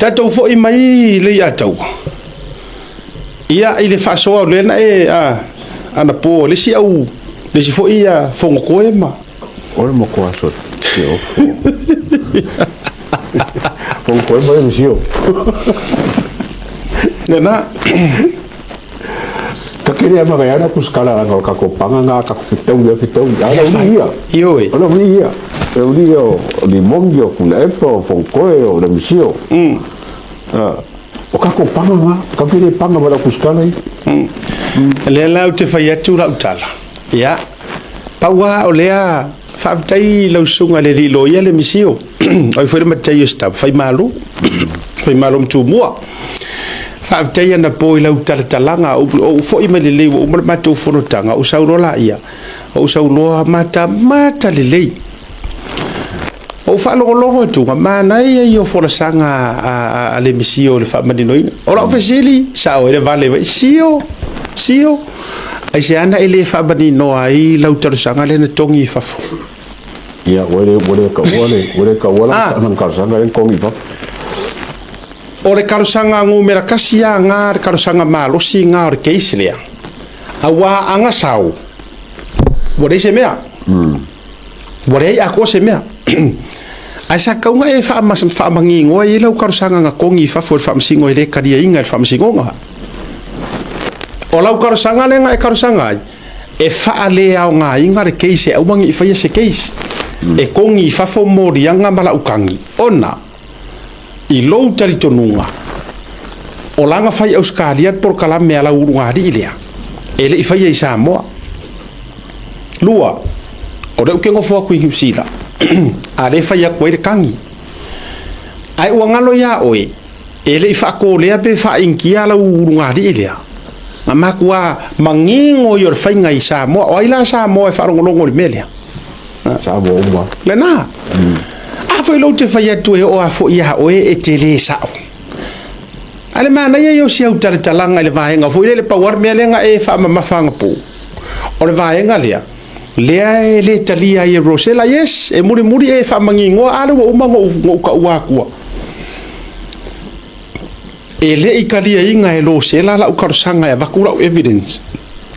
tatou fo'i mai le ia tau ia i le fa'asoa o lena ana po le si au le si fo'i ia fogokoe ma o le mokoa so fogokoe ma Lemisio nena kakere ma ga ana kuskala nga ka ko panga nga ka fitau ala ulia io ala ulia di mongio kuna epo fonkoe o Lemisio o ka ko panga nga ka pire panga ma kuskala le la te fai atu la utala ya paua o lea fa'afitai lausuga le lilo ia Lemisio ai foi matai o sta fai malo mtumua fa'afitai ana po i lau talatalaga o fo'i ma lelei o matou fonotaga o saulola ia o sauloa mata lelei o fa'alogologo atuga manai ai o folasaga a Lemisio le fa'amaninoina o la'o fesili sa o le vale vai sio ai se ana ele fa'amanino ai lau talosaga lena togi i Fafo ia wale ka wala nan karsanga le kongi pa o le karosaga ngumera kasi ia nga le karosaga malosi nga o le keisi lea aua anga sau ua lei se mea ua lei ako se mea ai sa kaunga e fa'amagigoa i lau karosaga gakogi i Fafo le fa'amasigo i le kaliaiga i le fa'amasigoga o lau karosaga lega e karosaga ai e fa'aleaogaiga le keisi e aumagi i faia se keisi e kongi i Fafo morianga ma laukagi ona i lou talitonuga o laga fai auskalia por kalame ala urungari ilea e le i faia i Samoa lua o le ukengo fo ku sila a le fai aku le kangi ai uangalo ya oe e le i fa ko le be fa inkia ala urungari ilea ma kuwa mangingo yor fai ngai Samoa o ila Samoa e fa rongolongo le melea Samoa uma lena a foi lo te fai atu e o a fo ia o e te le sao ale mana ia yo sia utale talanga le vaenga foi le power me lenga e fa mafanga po o le vaenga lea e le talia i Rosela yes e muri e fa mangingo ale o umango ka uakua e le i kalia inga e Rosela la ukarosanga e vakura evidence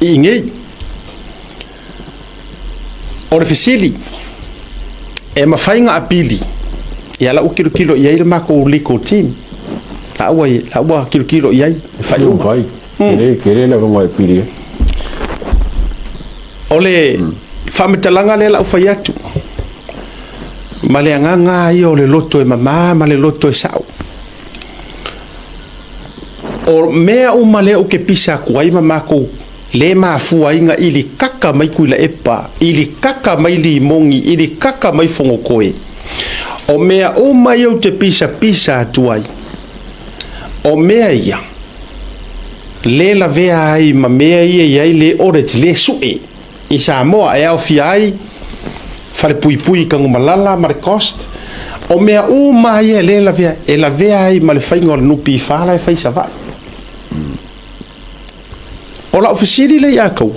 i ngei o le fesili e mafainga apili ia la ukilo ia ile mako liko team la wa kilo ia fai un pai kere la ngo apili ole Faamatala le la fai atu male nganga io le loto e mama male loto e sao o mea male o ke pisa kuai mamako le mafua inga ili kaka mai kuila epa ili kaka mai limongi ili kaka mai fongokoe o mea o mai au te pisa atuai o mea ia le la vea ai ma mea ia le oret le sue i Samoa e au fiai fale pui kangu malala ma cost o mea o mai le la vea ai ma le fainga o nupi fala e fai savai o la ofisiri le yakau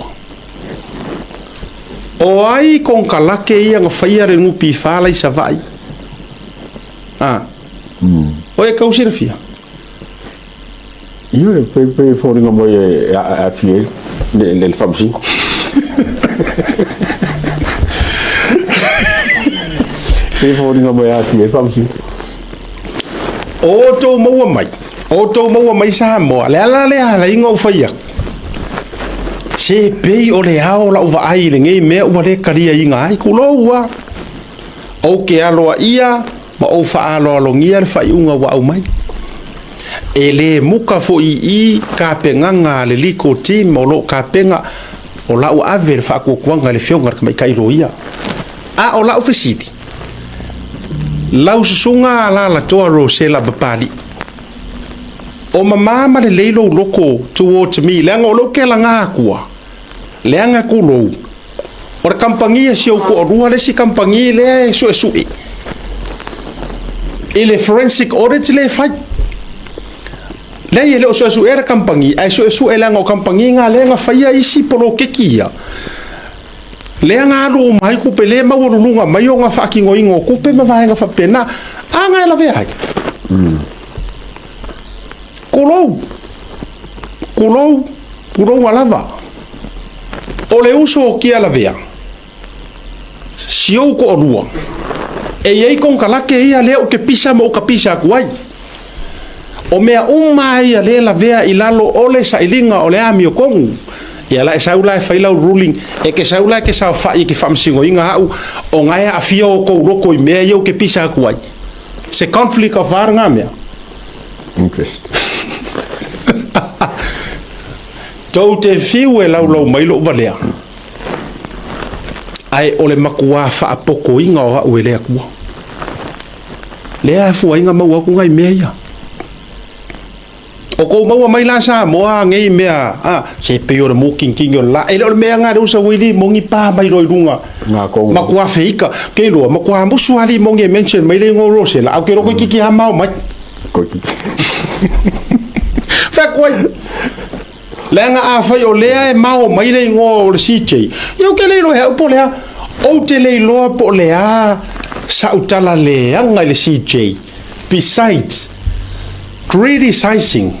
o ai con kalake ia nga faia re nupi fala i savai o e kau sirafia io pe fori nga moi a fiel le famsi pe fori nga moi a fiel famsi o to maua mai Samoa le ala inga faia se pei o le ao la uva ai le ngei mea ua le karia inga ai kuloua o ke aloa ia ma o fa alo ngia le fai unga wa au mai e le muka fo i ka penganga le liko team o lo ka penga o la ua ave le fa kuanga le fionga ka mai kairo ia a o la ofisiti lau susunga la toa Rosela bapali o mama le leilo loko towards me le ngo lo ke la nga kua le anga kulo o le kampangia sio ko rua le si kampangia le su ele forensic audit le fai le ele o su era kampangia ai su ele ngo kampangia nga le nga fai isi polo kekia le anga lo mai ku pele ma wo lunga mai o nga fa ki ngo ingo ku pe ma va nga fa pena anga la ve ai kulou alava o le uso o kia la vea siou ko olua e iei kon kalake ia leo ke pisa mo ka pisa kuai o mea ia le la vea ilalo ole sa ilinga ole ami o kongu ia la saula e failau ruling e ke saula ke sa fa i ke Faamasino inga au o ngai a fio ko roko i mea iau ke pisa kuai se conflict of aranga mea interest tau te fiu e lau mai lo valea ai ole makua fa apoko inga o au ele akua lea fu inga mau aku ngai mea o ko mau mai la sa moa ngei mea se pe o mo king la ele o mea nga usa wili mongi pa mai roi runga makua feika ke lo makua mo suali mongi mention mai le ngoro se la ke ro ko kiki ha mau mai ko kiki fa koi lenga a fai o lea e mau mai le ngo le CJ yo ke le lo he po lea o te le lo po lea sa utala le anga le CJ besides criticizing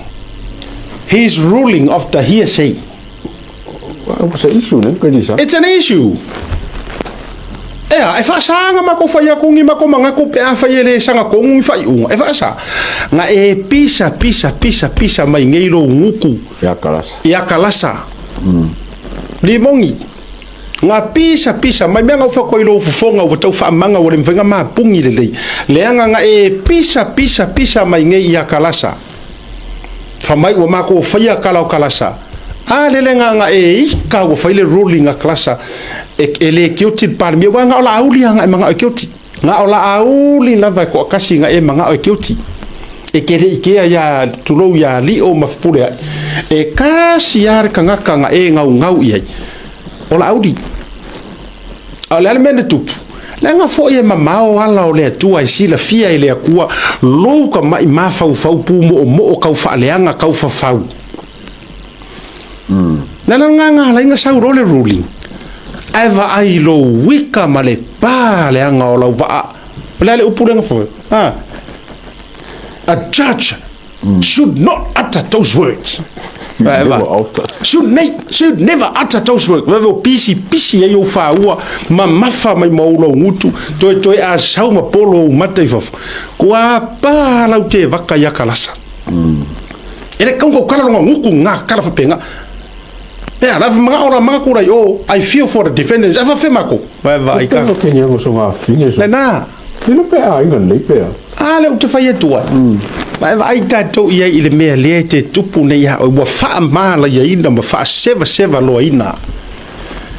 his ruling of the hearsay. What's the issue then? It's an issue. E fa sanga mako fai akungi mako mangako pe a fai le sanga kongu fai unga. E fa sa nga e pisa mai ngeiro nguku. Ya kalasa. Limongi. Nga pisa mai menga fa ko ilo fufonga o tau fa manga o le mvenga ma pungi le leanga nga e pisa mai ngei ya kalasa. Fa mai o mako fai kala kalasa. Le nga e ka o fai le ruling a kalasa. Ele kioti par mi wanga ola auli nga manga kioti nga ola auli lava ko kasi nga e manga kioti e kele ikea ya tulo ya li o mafpule e kasi yar kanga e ngau ia ola audi ala mende tup langa fo e mamao ala o le tua i sila fia ile akua lo ka mai mafau pu mo ka fa leanga ka fa fau nga la inga sa role ruling eva ai lo wika male pa le anga o lau va le upurenga fo a judge should not utter those words should never utter those words wewe pisi e yo fa ua mafa mai maulo ngutu toi a sau ma polo mate fo kwa pa lau te vaka ya kalasa ele kongo kala lo nguku nga kala fa penga la mga ora mga kurai I feel for the defendants ava femako vai ka ko kenya go so nga fine so na no pe a inga le pe le o te fai tua vai ta to ia ile me le te tupu ne ya o fa mala ia ina ma fa seva lo ina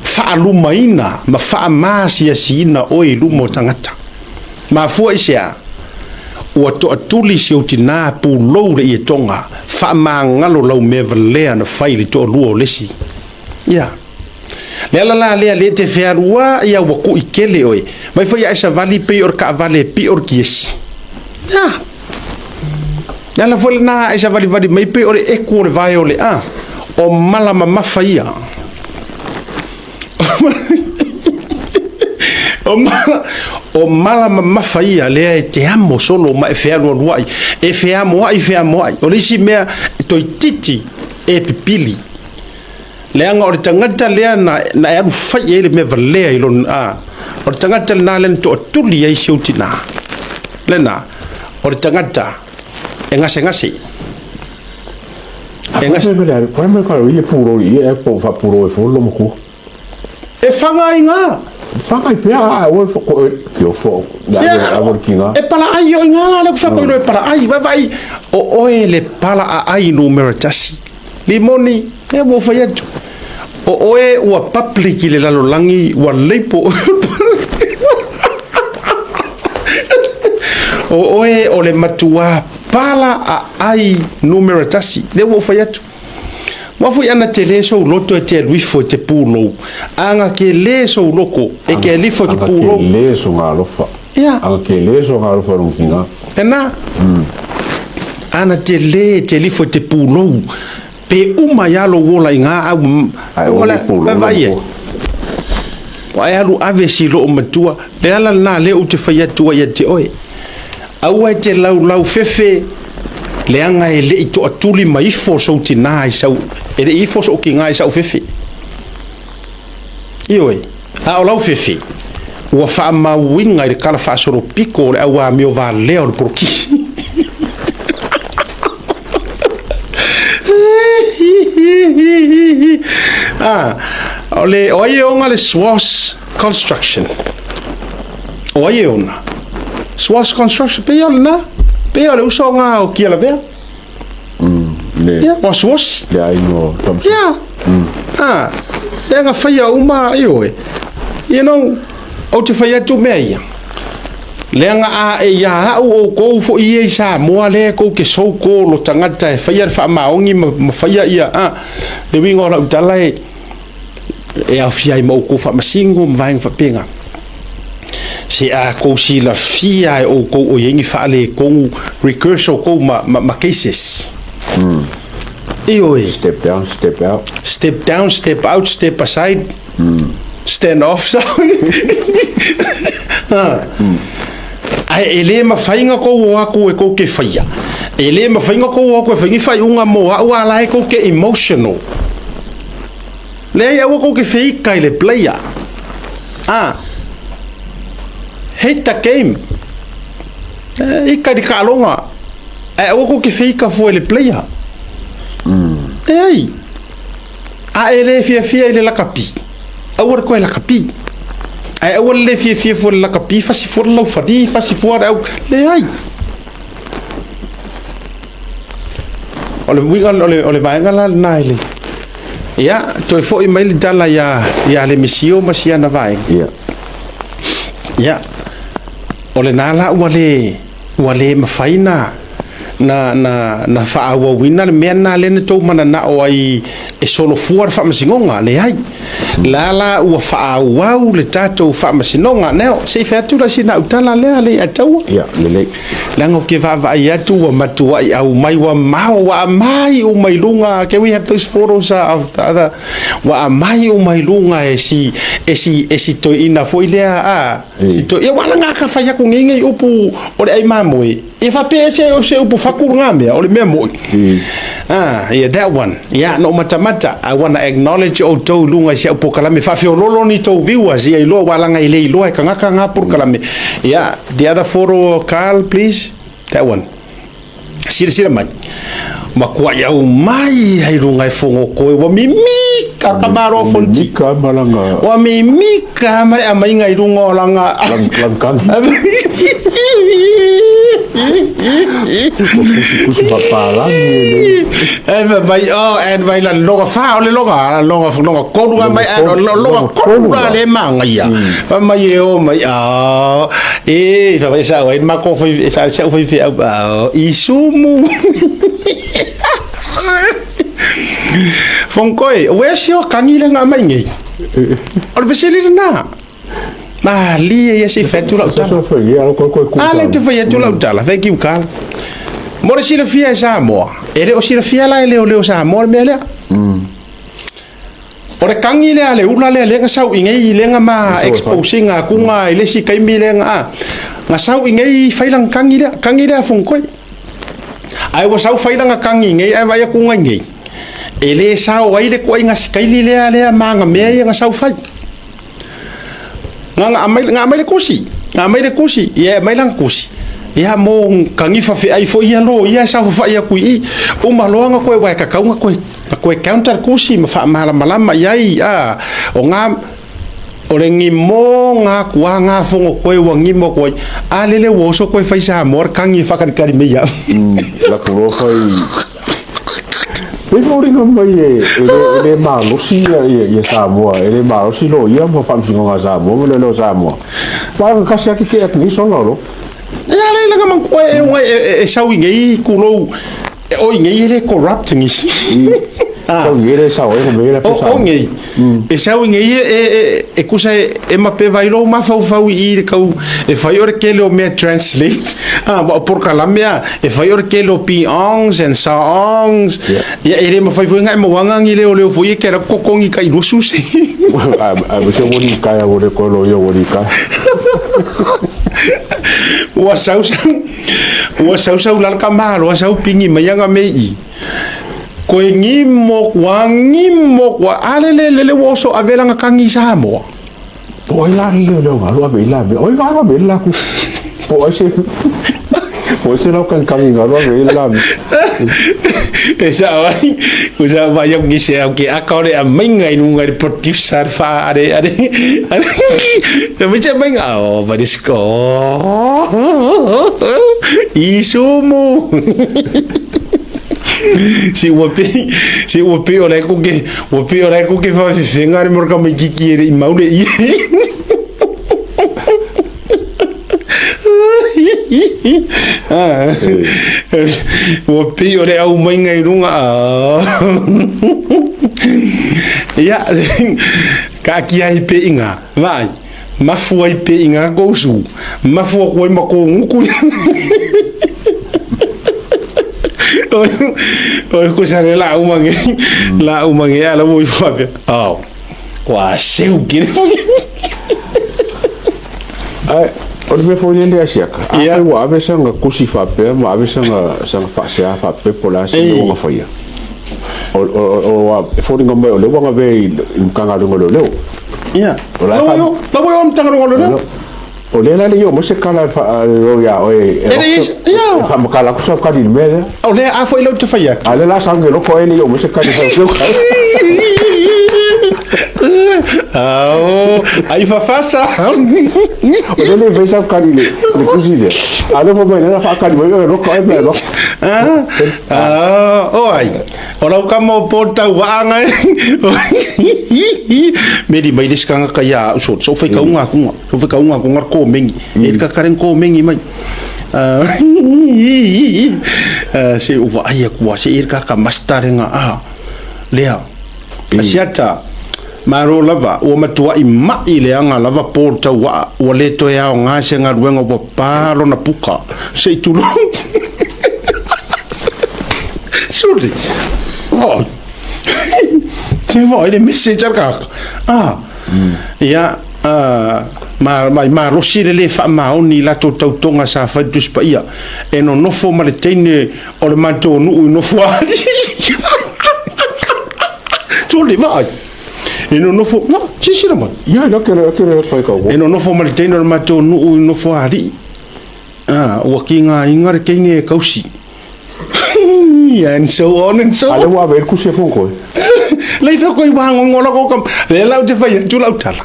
fa luma ina ma fa ma sia sina o i lumo tangata ma fu isia o to atuli si o tina pu lo le i tonga fa ma ngalo lo me vele na fai le to luo lesi ya le te ferua ia wa ku ikele oi mai foi esa vali pe or ka vale pe or kies ya la foi na esa vali mai pe or e ku vai ole o mala ma faia o mala ma faia le te amo solo ma ferua luai e feamo ai o lisi mea toi titi e pipili leanga o tangata lea na e fai ele me valea ilo o tangata na len to tuli ai siutina lena o tangata e ngase kwa me ka ia puro ia po fa puro e fo lo mo e fanga inga fanga pe a o ko que o fo ya a workinga e pala ai o inga le fa ko e pala ai vai o ele pala ai no meritasi limoni e mo fa yetu o e ua public le lalolangi ua leipo o e o le matua pala ai numeratasi le ua fa yetu wafu ana te le so loto te luifo te pulo anga ke le so loko e ke lifo te pulo le so ngalofa anga ke le so ngalofa runkinga ena ana te lifo te pulo pe uma yalo wola inga wala vai wa yalu ave si lo matua le ala na le o te fai tua ya te oi au te lau fefe leanga e le ito atuli mai fo so tina sau e le ifo so ki ngai sau fefe ioi a o lau fefe ua fa ma winga i kala fa soro piko le awa mio va leo le porki ole oye onga le swas construction oye ona swas construction pe yolna pe ole usonga o kia la vea was swas ya ino tom ya nga faya uma ioe you know o te faya tu mea lenga a e ya o ko fo i sa mo le ko ke so ko lo tangata e faya fa maongi ma faya ia le wingo la utalai e a fia i mo ko fa masingo mvaing fa penga se a ko si la fia o ko o yengi fa le ko recurso ko ma cases step down step out step down step out step aside stand off so ai ele ma fainga ko wa ko e ko ke faia ele ma fainga ko wa ko fainga fai unga mo wa la ko ke emotional le ya ko ke fei kai le player hate the game e ka di kalonga e ko ke fei ka fo le player ei a ele fia ele la kapi awar ko la kapi ai awar le fia fo la kapi fasi fo la fadi fasi fo au le ai ole vai ngala naile ya to fo email dala ya Lemisio masiana vai ya ole nala wale mafaina na fa wa wina le mena le to mana na o ai e solo fuar fa masingonga le ai la u fa wa le tato fa masinonga ne se fa tu la sina utala le atau le lango ke va ya tu wa matu ai au mai wa mai o mai lunga can we have those photos of the other wa mai o mai lunga e si to ina foi le si to e wala nga ka fa ya ku ngi upu o le ai mamoi e fa pese o se upu fakurngame o le memo that one no mata I want to acknowledge o to lunga se upu kalame fa fiololo ni to viewers ia lo wala nga ile lo e kanga por kalame the other photo Carl please that one sira mai makua ya mai hai runga fongo ko wa mimi ka kamaro fonti ka malanga wa mimi ka mai amai ngai runga langa langkan kusu papala ni mai and vai la longa fa ole longa ko runga mai longa ko runga le manga ya mai o mai fa vai sa wa ma ko foi sa foi isumu Fonkoi, where's your kanila nga mai ngi? Or veseli na. Ma li ya si fetu la utala. Ale te foi tu la utala, thank you Carl. Mora si la fia sa mo. Ele o si la fia la leo sa mo me le. Ore kangile ale ula le nga sau ingai le nga ma exposing a kunga ile si kai mi le nga sau ingai failang kangile fonkoi. Ai wa sau failanga kangi ngai ai vai ku ngai ele sau ai le ko inga skaili le manga me nga sau fai nga mai le kusi ia mai lang kusi ia mo kangi fa fe ai fo ia lo ia sau fa ia ku i o malonga ko wa ka kaunga ko counter kusi ma fa malama ia o nga o le ngimo nga kua nga fongo koe wa ngimo koe alele woso koe fai sa amor kangi whakanikari mea la kuro fai Pefo ringa mai ele malosi ia Samoa ele malosi lo ia mo Faamasino Samoa le lo Samoa pa kasi aki ke aki so lo ia le nga man koe e sau ingei kulo o ingei ele corrupt ngisi o ngere sa o ngere o ngei e sa o ngei e kusa e mape vai lo ma fau I le kau e fai ore ke lo me translate por kalamea e fai ore ke lo pions and songs ya ele ma fai ngai mo wanga ngile o le foi ke ra kokongi kai rusu se a se woni kai o le ko lo yo woni kai ua sau lal kamalo ua sau pingi maianga mei koe ngimo kwa alelele woso avelanga kangi Samoa po ai la le ngalo ave la oi ngalo ave la ku po se lau kan ngalo ave la esa ai usa vai ang gise okay akore a mingai nunga de producer fa are mecha minga o varisko isumu si wapi oleh ko ke fa fingar morka mai kiki i maule i wapi oleh au mai ngai runga ya ka ki ai pe inga vai mafu ai pe inga go su mafu ko ma ko nguku ko sare la umangi ala mo fabe wa seu que ai o me foi nende asiaka ai wa ave sanga kusi fape ma ave sanga fasia fape pola se no faia o foi ngombe o le wanga ve kanga ngolo leo ia la wo tanga ngolo leo o le la yo mo se kala ro ya Faamakala Lau Talosaga ni mele o le a foi lo te faia ale la sangue lo ko ele yo mo se kala aí fafasa o le ve sa kali le kusile ale mo bene fa kali mo yo ko e belo ai ora o kamo porta wanga me di mai skanga kaya so foi kaunga kunga ko mengi e ka karen ko mengi mai se o vai ko se ir ka mastarenga lea Asiata maro lava o matua i mai le anga lava porta wa o le to ya nga se nga ruenga po palo na puka se tu lo sorry che vuoi le message ka ya ma rosi le fa ma oni la to tonga sa fa dus pa ia e no fo ma le tene o le manto no fo ali sorry vai e no fo no ci si ma ia lo che poi ka e no fo ma le tene o le manto no fo ali o kinga ingar kinge kausi and so on and so ale wa ver ku se fo ko lei fa ko wa ngola ko kam le la te fa tu la tala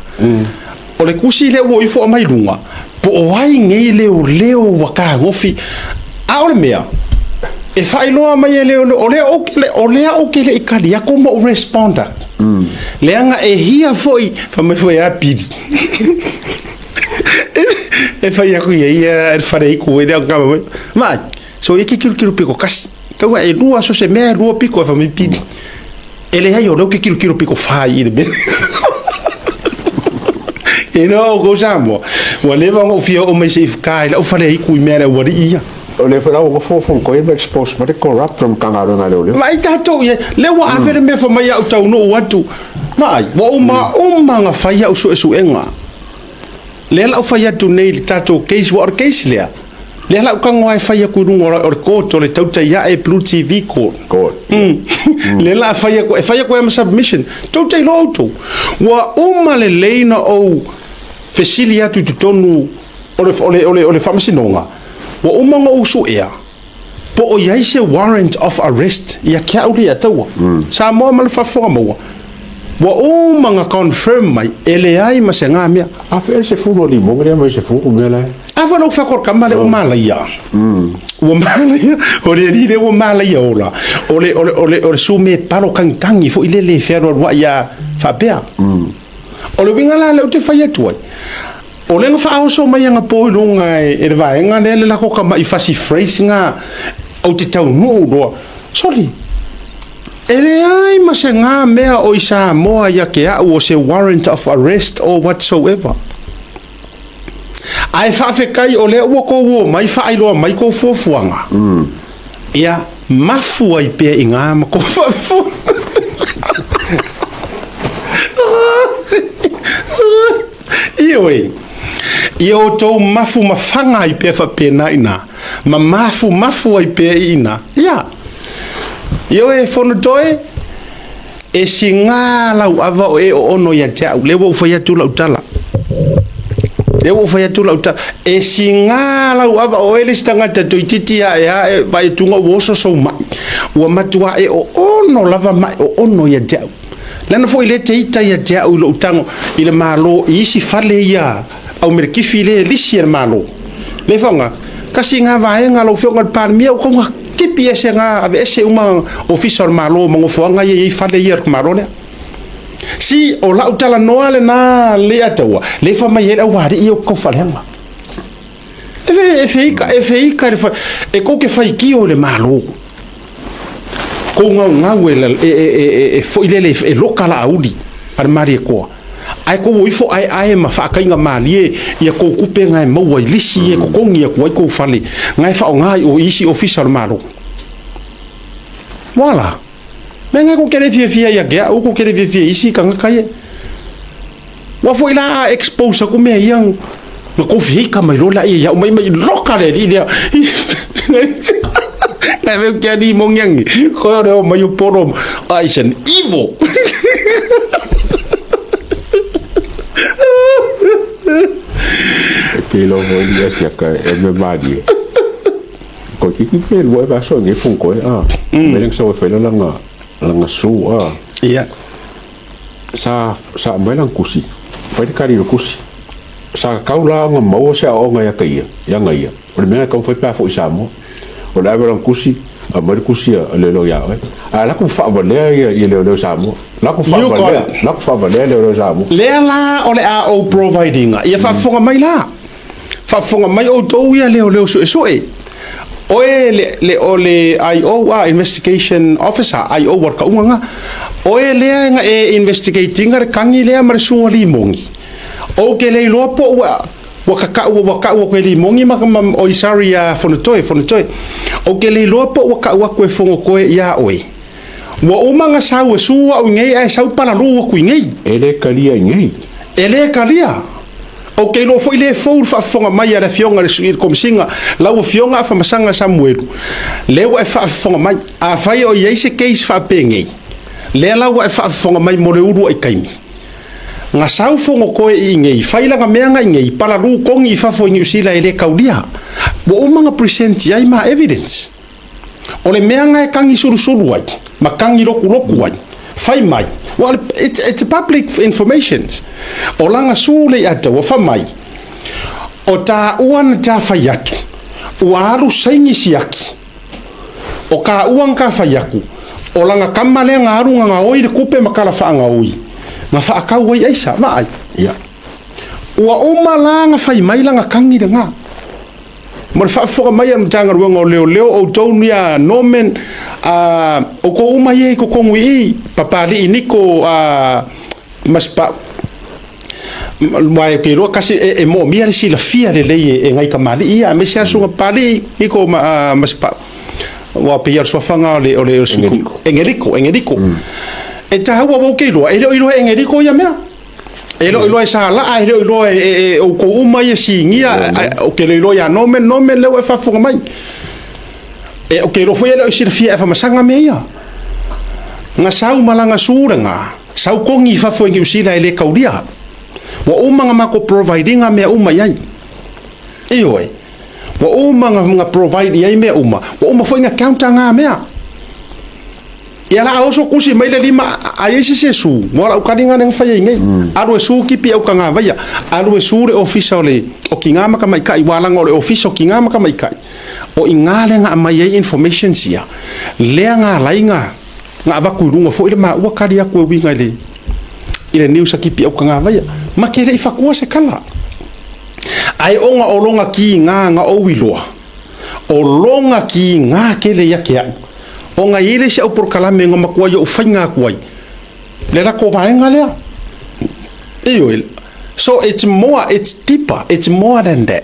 o le kusi le wo i fo mai lunga po ai ngai leo wa ka ngofi a o mea e fai loa mai o le i kali ya ko mo responda le anga e hia foi fa me foi a pidi e fai ya ku ia e farei ku e da ka mai so e ki kiru piko kas ka wa e lua so se me lua piko fa me pidi ele ai o lo ki kiru piko fai de e no go samo wa le va o fio o me se kai la o farei ku me la wa ia o le fa o fo ko e expose ma de corrupt from kangaro na le mai tato ye le wa afere me fa mai au tau no watu mai wa uma nga fa ya so enga le la fa ya tu nei tato case wa case le la ka ngoi fa ya ku ngora or ko to le tau ya e blue tv ko le la fa ya ko am submission to te lo to wa uma le leina o fesilia tu tonu ole Faamasino nga wa umanga usu ea po o yai se warrant of arrest ya kia uri atawa sa moa malfafonga maua wa umanga confirm mai ele ai ma se ngā mea a fe se furo li mongre mai se furo mele afa no fakor kamale o malaya o malaya o le rire o malaya ola ole sume palo kangi fo ile le fero wa ya fa bea o le wingala le o te fai atuai o le fa o so mai nga po lunga e vai nga le la ko ka mai fasi phrase nga o te tau no do sorry ele ai ma se nga mea o isa moa ya ke a o se warrant of arrest or whatsoever ai fa fe kai o le o ko wo mai fa ai lo mai ko fofuanga ia mafu ai pe inga ma ko fofu Io tau mafu mafanga I pe whapena ina. Ma mafu ai pe ina. Ia. Io e whonotoe, e si ngā lau awa o e o ono ia te au. Lewa uwhai atu lau tala. Lewa uwhai atu lau tala. E si ngā lau awa o ele stangata tui titi e vai tunga uoso sau mai. Ua matua e o ono lava mai o ono ia te au. Lana fo ile te ita ia te au lau tango I le malo I isi fale ia au mere kifi le lisi e malo. Le whanga, kasi ngā vaenga lau whionga pārmia o konga kipi ese ngā ave ese uma official malo mango whuanga I fale ia malo lea. Si o lau tala noa le nā le ataua, le wha mai era wari I o kau whaleanga. E ika, e kou ke whaiki o le malo. Kou ngau e foilele e loka la audi, ar mari e koa. Ai ko ifo ai ma fa kainga mali ia ko kupe ngai maua lisi e ko kongi e ko ko fali ngai fa ngai o isi official malo voilà menga ko kere fia ia ga o ko kere fia isi kanga kai wa foi la expose ko me yang no ko fi ka mai lola ia mai loka le dia na ve que ani mongyang ko ro mai o poro ai sen evil Ke lo mo dia Asiaka e me mari. Ko ki pe lo ba so nge fun ko me leng so fe langa su Ia. Sa mai lang kusi. Pai kari kusi. Sa kaula nga mo sa o nga ya ngai. O me ka foi pa fo isamo. O la ba lang kusi. A mai kusi le lo ya. La ku fa ba le ia le samo. La ku fa ba le samo. Le la o le a o providing. Ia fa fonga mai la. Fa fonga mai o tou ia leo so e. Oe le IO investigation officer IO worka unga. Oe le nga e investigating ar kangi le mar sunga limongi. O ke le lopo waka ko limongi ma o isari fonotoe. O ke le lopo waka ko fongo ko ia oe. Wa umanga sau e sua o ngei ai sau para lu ko ngei. Ele kalia. O ke lo foi le fou fa fonga mai ala fionga le suir kom singa la o fionga fa masanga Samuel. Le wa fa fonga mai a fai o yeise case fa pengi. Le la wa fa fonga mai mo le uru ai kaimi. Nga sau fonga ko I ngei fai la nga mea ngei para lu kongi fa fo New Zealand ele kaulia. Bo umanga present ai ma evidence. O le mea ngai kangi suru ai. Ma kangi roku ai. Fai mai. Well, it's public information. O langa sule ata wa famai. O ta uan ta fayatu. Ua aru saingi siaki. O ka uan ka fayaku. O langa kamale nga aru nga oi de kupe makala fa nga oi. Nga fa ka oi aisa mai. Ya. Ua uma langa fai mai langa kangi de nga. Mar fa fo mai am tanga ruanga leo o tonia nomen o ko uma ye ko kongui papali iniko maspa mai ke ro kasi e mo mia si la fia le e ngai kamali ia me sia sunga pali iko maspa wa pe so fanga le o suku engeriko e ta wa wo ke ro e lo engeriko ia mea elo sa la elo o ko uma ye singia o ke lo ya nomen le fa fonga mai e o ke lo foi elo sir fia fa masanga meia nga sau malanga suranga sau kongi fa foi ngi usila ele kaudia wa uma nga ko providing a me uma yai oi wa uma nga provide yai me uma wa uma foi nga counter nga mea ia la oso kusi mai le lima ai se su mo la ukaninga nang fa ngai aru su ki pi au kanga vai aru su re official o kinga ma ka mai kai wala ngole official kinga ma ka mai kai o ingale nga mai information sia le nga lainga nga va kurunga fo ile ma wa kali aku winga le ile news ki pi au kanga vai ma ke le fa ko se kala ai onga olonga ki nga o wiloa olonga ki nga ke le yake o nga ile se o por kala me nga makua yo fainga kuai le la ko vaenga le so it's deeper it's more than that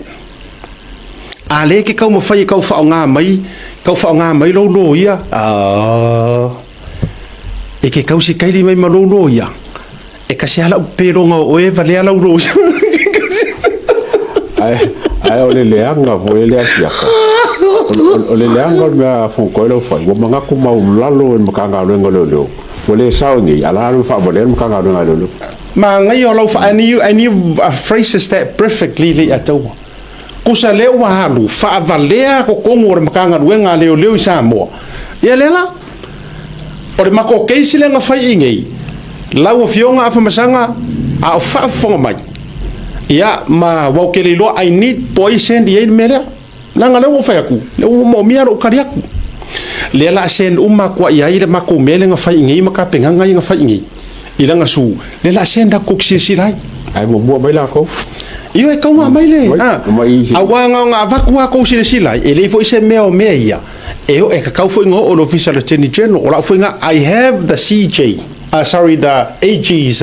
ale ke kau mo fai kau fa nga mai lo ia e ke kau si kai mai lo ia e ka se ala pero nga o e vale ala lo ai ole leanga voi le asiaka ole leanga me fo ko lo fai wo manga ku mau lalo en makanga rengo lo ole saungi ala lu fa bole makanga rengo lo ma ngai o lo fa any phrases that perfectly le ato kusa le wa halu fa valea ko kongo makanga renga le sa mo ia lela ore mako keisi le nga fai ingei lau fionga afa masanga a fa fonga mai ia ma wau ke lo I need poison di mera langa le wo fa ku le mo mia ro kariaku le la sen umma kwa ia ile mako mele nga fai ingei maka penga nga nga fai ingei ila nga su le la sen da ko silai ai mo mai la ko io e kaunga mai le awanga nga vakua ko silai ele fo ise meo meia eo e kakau fo ngo o official attorney general o la fo nga I have the CJ sorry the AG's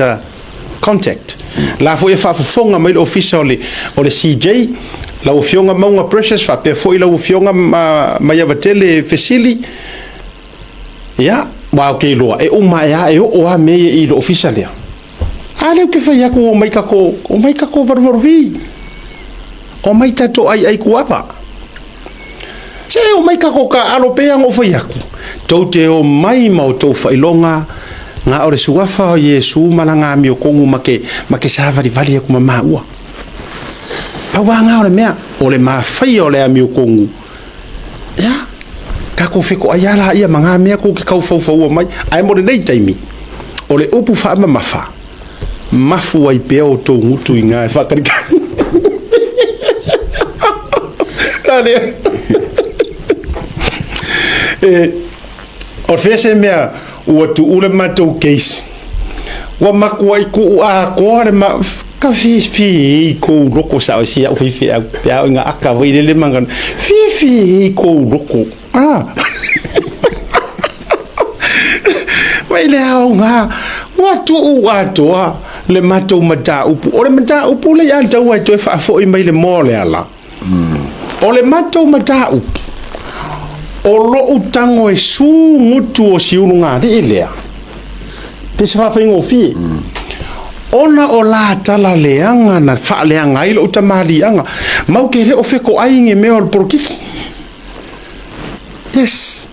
contact la fo e fa fonga mai official o le CJ la ofionga maunga precious fa pe fo ila ofionga mai avatele fesili ya wa ke lo e uma ya e o a me i lo official ya ale ke fa ya ko o mai ka ko varvorvi o mai tato ai kuava se o mai ka ko ka alo pe ngo fa ya ku to te o mai mau to fa ilonga nga ore suafa o Yesu malanga mi o kongu make sava di vali ku mama ua pa wanga ore mea ole ma fai ole mi o kongu ya ka ko fiko ayala ia manga mea ko ki kau fau mai ai mo nei taimi ole upu fa mafa mafu ai pe o to ngutu inga fa karika ale o fese mea o tu ule matou case wa makuai ku a ko ma ka fi ko roko sa o sia o fi ya nga aka vai le mangan fi ko roko wai le nga wa tu le matou mata upu o le mata upu le ya tau ai to fa fo i mai le mole ala o le matou mata upu o lo utango e su mutu o siunga de ilea pese fa faingo fi ona o la tala leanga na fa leanga ilo utamali anga mau ke re o feko ainge me ol porkiki yes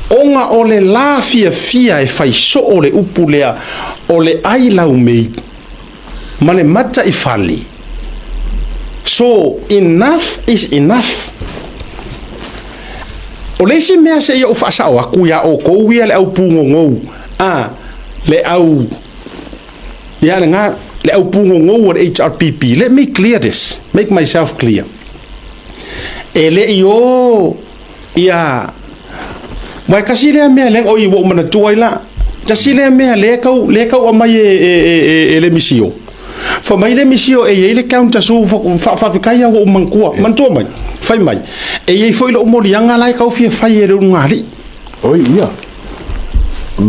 onga o le la fia e fai so o le upulea o le ai lau mei ma le mata i fali so enough is enough o le si mea se ia o fa sa o aku ya o ko wi le au pungo ngou le au ya nga le au pungo ngou o HRPP let me clear this make myself clear ele yo ya mai kasi le mea le o i wo mana tuai la kasi le mea le kau o mai e Lemisio fa mai Lemisio e ele counter su fa kai o mankua mantua mai fai mai e foi lo morianga lai kau fia fai e ngari oi ia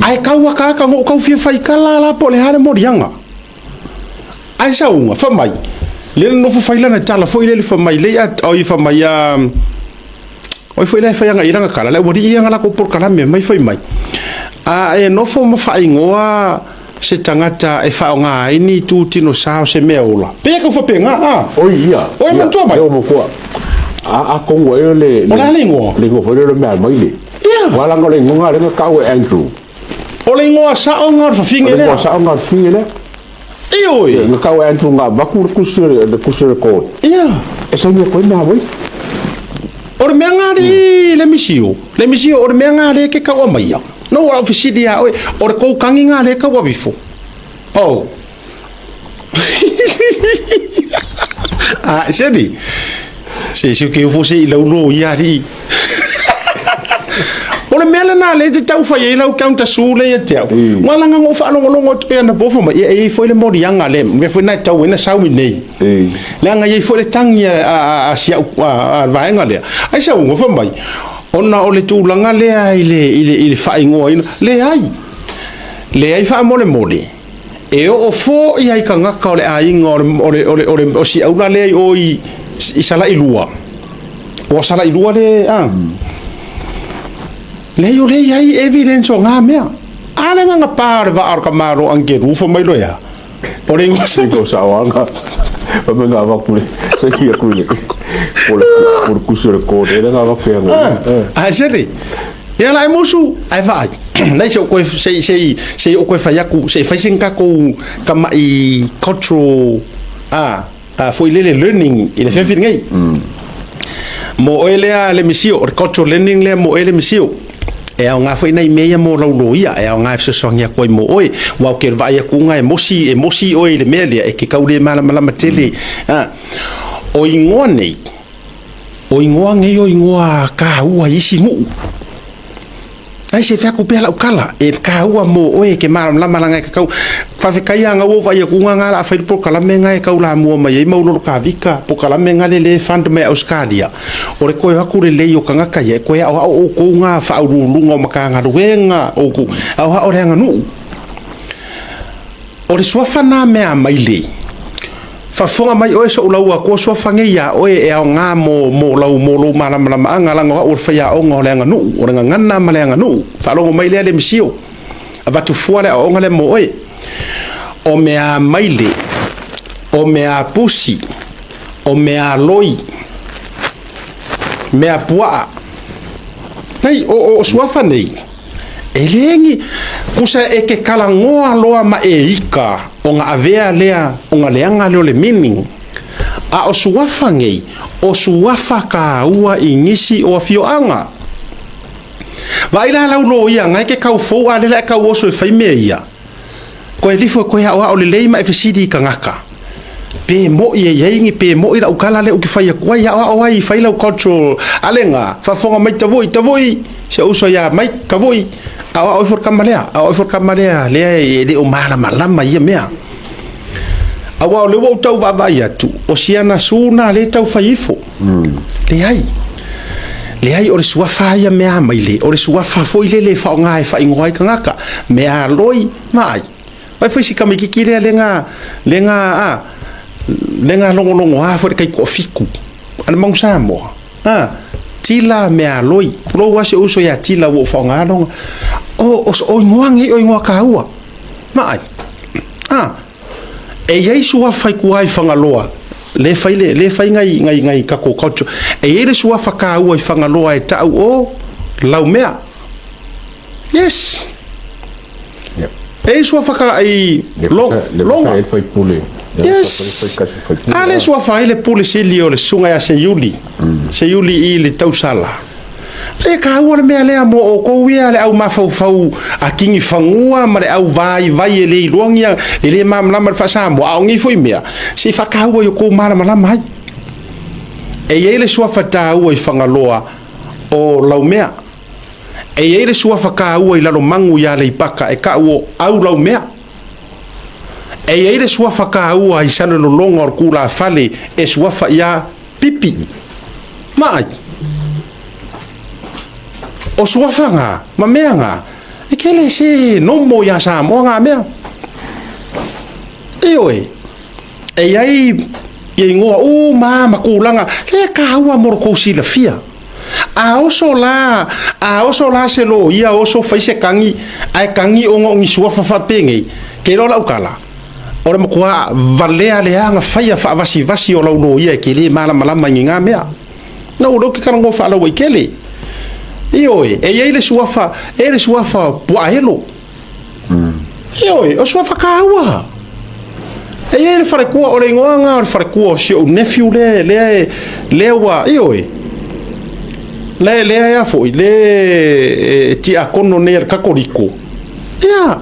ai kau ka kau fia fai kala la po le hare morianga ai sa unga fa mai le no fai la na tala foi le fa mai le oi fa mai oi foi le fai nga iranga kala le wori ia ngala ko por kala me mai foi mai e no fo ma fai ngoa se tangata e fa nga ini tu tino sao se meola pe ka fo penga oi ia oi mantua mai o mo ko a kongo le ona lingo fo le mai le ia wala ngole ngonga le ka o Andrew o lingo sa o ngar fa finge le sa o ngar finge le oi nga ka o Andrew nga baku kusere ko ia e sa me ko na wai o me ngari Lemisio o me ngari ke ka o mai no wa ofisidi ya o ko kangi nga le ka wa bifo sebi se ke fo se lo ya ri o le mele na le te tau fa ye lo counter su le ya tau wala nga ngo fa longo te na bofo ma e fo le mori yanga le me fo na tau na sa mi nei la nga ye fo le tangi a sia va nga le ai sa ngo fa mai ona o le tūlanga lea i le whaingoa ina le ai wha mole e o fo i ai ka ngaka o le ainga o si auna lea o i sala i lua o sala i lua le le o le ai evidence o ngā mea ale nga pāre wa arka maro ange rufo mai loia o le ingo sa wanga Pamanga va pule. Sai kia kule. Por kusur ko de nga va pe nga. Seri. Ya la musu ai vai. Nei se ko se o ko fa yaku se fa sinka ko kama I cultural foi le learning il fait finir. Mo ele a Lemisio cultural learning le mo ele Lemisio. E au ngā whaina I mea mō lauloia, e au ngā whasasongia koe mō oe, wau ke rwai a kunga e mosi oe le mea lea, e ke kaure malama tele. O ingoa nei, o ingoa ngei o ingoa ka ua isi muu. Ai se whaku pēla lau kala, e ka ua mō oe ke malama ngai ka kau, whawhekai a ngā o vai a kunga ngā la whairu po kalame ngai kau la mua mai, e mauloro ka vika, po kalame ngā le whanda mea Australia. O re koe haku re lei o ka ngaka ia, koe au hao o kou ngā whaurulunga o maka ngā ruenga, o ku, au hao re anga nuu. O re suafana mea mai lei. Whafonga mai oe so ulaua, ko suafange ia oe e au ngā mō lau malama anga langa o re whaia o ngā le anga nuu, o re ngana ma le anga nuu. Whalongo mai lea Lemisio. A watu fuale a onga le mo oe. O mea maile, o mea pusi, o mea loi, mea pua. Nei, o suafa nei. E lengi, kusa e ke kalangoa loa ma e ika, o ngā avea lea, o ngā leanga leo le meaning. A o suafa ngei, o suafa ka ua I ngisi o a fioanga. Waila lau lo ia, ngai ke kau fau a lela e kau oso e whaimea ia. Koe lifo koe hao le leima e whesidi ka ngaka. Pe mo I e yeingi, pe mo I la ukala le uki whaia kuai hao ai whailau cultural alenga, whafonga mai tavoi, se uso ia mai kavoi, au for kamalea, lea e de o malama ia mea. Au le wau tau wawai atu, o siana suna le tau whaifo. Le ai o le suafa ia mea mai le, o le suafa foi le whaonga e whaingoai ka ngaka, mea loi mai. Vai foi si kamikiki lenga longo fo kai ko fiku ana mong samo tila mea loi kulo wase uso ya tila wo fonga no o ngoa ka ua mai e yesu wa fai ku ai fanga loa le fai ngai ka ko kocho e ele sua fa ka ua fanga loa e tau o lau mea yes e sua fa ka ai longa e fai pule. Yes. Ale sua fa ele pule se lio le sunga ya se yuli I le tausala. Le ka ua le mea lea mo o kou ia le au mafau a kingi fangua ma le au vai ele I luangia e le mamlama le fasamo au ngi foi mea. Se fa ka ua yo kou malama hai. E ele sua fa ta ua I fangaloa o lau mea. E ele sua fa ka ua I lalo mangu ia le ipaka e ka ua au lau mea. E ele suafa ka ua I sale lo longa or kula fale e suafa ia pipi. Mai. O suafa nga, ma mea nga. E kele se nomo ia sa mo nga mea. E oe. E iai I ngoa ma kulanga. Le ka ua moro kousi la fia. A oso la se lo ia oso faise kangi. Ai kangi ongo ngi suafa fa penge. Ke lo la ukala. Ora mo kua valea leanga faia fa vasi o laulo ia ke le malama nginga mea. Na ulo ki karango fa lau ikele. Ioe, e ele suafa puaelo. Ioe, o suafa kaua. E ele fare kua ore ngoanga o fare kua si o nephew le wa ioe. Le ya foi le ti akono ne kakoriko. Ia.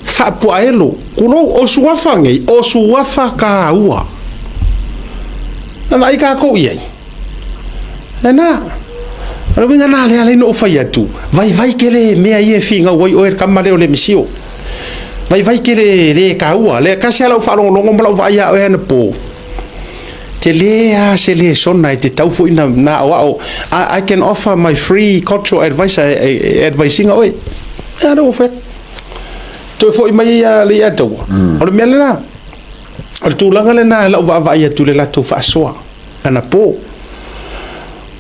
Fa puaelo. Kuno o suafa ngei, o suafa ka ua. Nai ka ko iei. Na. Ora vinga na le no fai atu. Vai kele mea ie finga wai o kamale o Lemisio. Vai kele le ka ua, le ka sala fa longo mbala vai a o po. Te le se le sona te tau fo ina na o I can offer my free cultural advice advising oi. Ana o fe. To foi mai le ato. O me la. O tu langa le na la va ia tu le la tu fa soa. Ana po.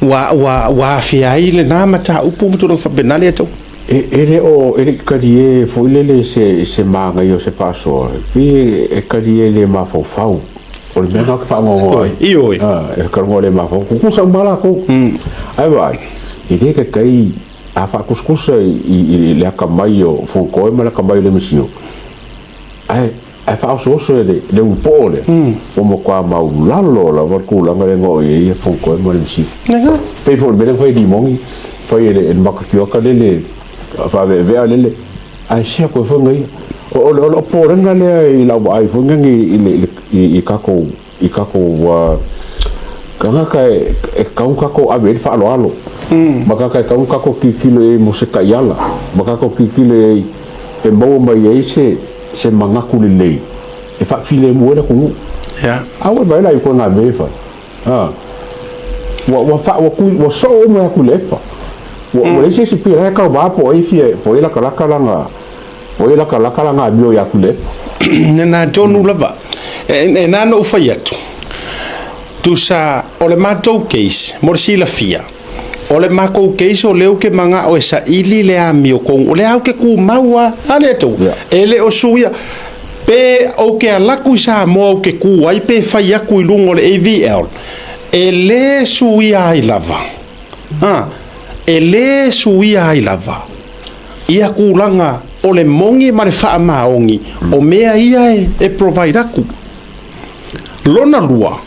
Wa fia ile na mata upu mutu fa benale ato. Ere karie foi le se manga yo se paso. Pi e karie le ma fo fau. o le mena ka ngo oi e ka ngo le ma ko ku sa mala ko ai vai i le ka kai a fa kuskusa i le ka mai o fo ko ma la ka mai le misio ai fa so le un pole o mo kwa ma lalo la va ku la ngale ngo e fo ko ma le misio pe fo be fa di mongi fa ile en makio ka le fa ve le ai sia ko fo ngai o pole ngale i la ai fo ngai i kako wa kanga kai kako abe fa alo maka kai kako kilo e musika yala maka ko kilo e mo mai se mangaku le e fa file mo le ku ya awe ba la ko na be fa wa so mo ku le pa wa le se pira ka ba po e fie po ila kala nga bio ya ku le na jonu lava e nano ufai atu tu sa o le matou case mo le sila fia o le mako case o leo ke manga o sa ili le ami o kong o le au ke ku maua ale tu ele o suia pe o ke alaku sa mo o ke ku ai pe fai aku i lungo le AVL ele suia ai lava ele suia ai lava ia ku langa o le mongi ma le faamaongi o mea ia e provide aku lona lua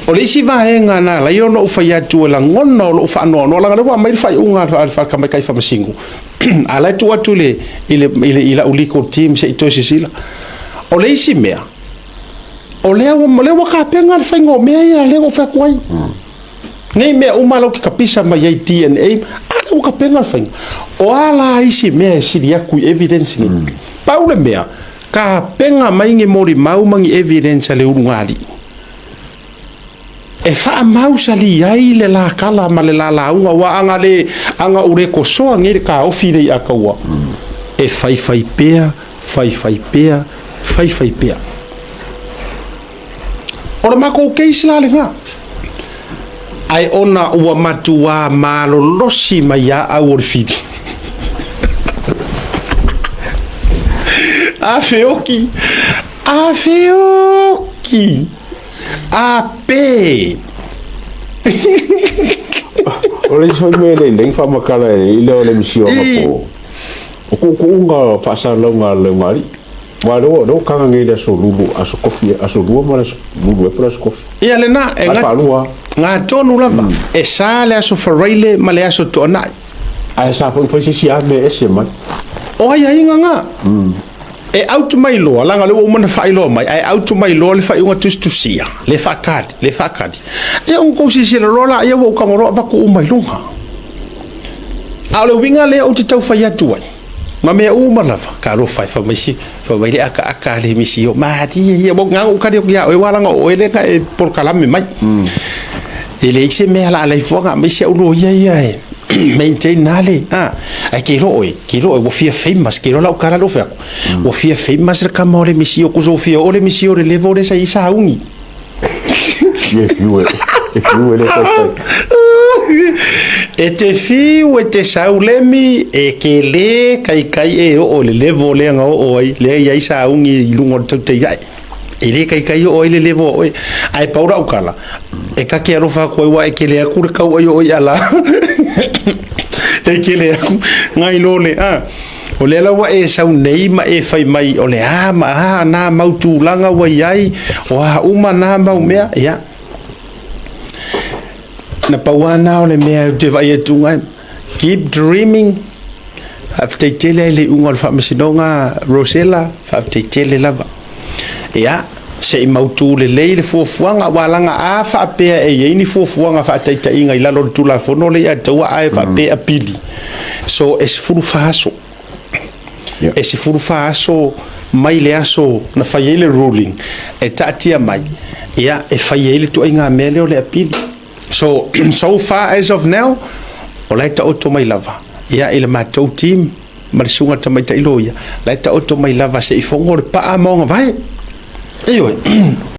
o le isi vaenga na la io no fai atu la ngona o fa no la ngana mai fai unga fa ka mai kai Faamasino ala tu atu le ile uliko team se to sila o le isi mea o le wa ka penga fai ngo mea ia le go fa kwai nei mea umalo ki kapisa mai ai DNA ala o ka penga fai o ala isi mea siria ku evidence ni paule mea ka penga mai nge mori mau mangi evidence le ungali e fa mau sali ai le la kala ma le la unga wa anga ure ko so ngir ka ofile ya kawa e fai pea ora mako ke isla le nga ai ona ua matua malo losi mai ya au fidi Afeoki ape ole so me le Faamakala i le Lemisio ko ko unga fasa longa le mari wa do kanga ngi da so lulu aso kofi aso ruo mara lulu e para kofi ia le na e nga tonu lava e sale aso farile male aso tona ai sa foi si ame ese mai o ia inga e auto mai lo langa le o mana fai lo mai ai auto mai lo le fai unha tustusia le fakadi e un ko si le rola ia o kangoro va ko mai longa a le winga le o te tau fai atu ai ma me o mana fa ka ro fai fa mai le aka Lemisio ma ti ia mo nga o ka dia o wala nga o ele ka e por kalame mai ele se me ala le fonga me se o lo ia maintain nale ai ke ro o fia famous ke ro la o kala lo fa o fia famous re ka mo Lemisio ko zo fia o Lemisio re levo de sa isa ungi yes you le e te fiu e te saulemi e ke le kai e o le levo le nga o ai le ia isa ungi lungo te ia e le kai o le levo ai paura o kala e ka ke ro fa ko wa e ke le ku ka o yo ala e ke le ngai lo le o le lawa e sau nei ma e fai mai o le na mautu langa wa ai o uma na mau mea ia na pawana o le mea te vai e tunga keep dreaming after tele le unga Faamasino nga Rosella after tele lava ia se mautu le fofuanga walanga a fa pe e ni fofuanga fa taita inga ila lo tula fono le ya tawa a fa pe apili so es furu faso es furu faso mai le aso na faiele ruling e tatia mai ia e faiele tu inga mele o le apili so far as of now o le ta auto mai lava ia ile matou team marisunga tamai ta iloia le ta auto mai lava se ifongo pa amonga vai Io